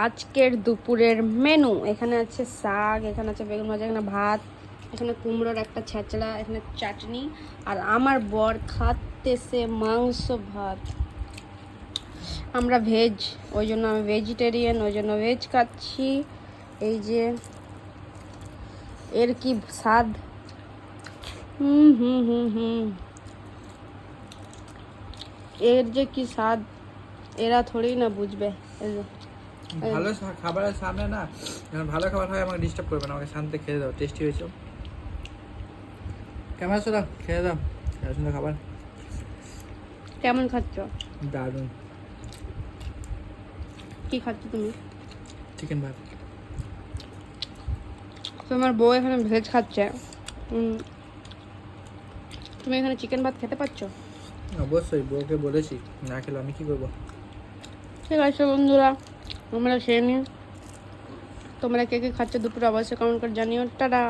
আজকের দুপুরের মেনু। এখানে আছে শাক, এখানে আছে বেগুন ভাজা, এখানে ভাত, এখানে কুমড়োর একটা ছেঁচড়া, এখানে চাটনি, আর আমার বর খাতেছে মাংস ভাত। আমরা ভেজ, ওই জন্য আমি ভেজিটেরিয়ান, ওই জন্য ভেজ খাচ্ছি। এই যে এর কি স্বাদ! হুম হুম হুম হুম এর যে কি স্বাদ, এরা থোড়ি না বুঝবে। এই যে ভালো খাবারের সামনে না, যখন ভালো খাবার হয় আমাকে ডিস্টার্ব করবে না, আমাকে শান্তি খেয়ে দাও। টেস্টি হয়েছে, কেমন আছো? দাও খেয়ে দাও, এত সুন্দর খাবার। কেমন খাচ্ছ? দারুণ। কি খাচ্ছ তুমি? চিকেন ভাত। তোমার বউ এখানে ভেজ খাচ্ছে, তুমি এখানে চিকেন ভাত খেতে পারছো? অবশ্যই, বউকে বলেছি, না খেলে আমি কি করবো। ঠিক আছে বন্ধুরা, আমরা খেয়ে নিই। তোমরা কে কে খাচ্ছ দুপুরে অবশ্যই কমেন্ট করে জানিও। টাটা।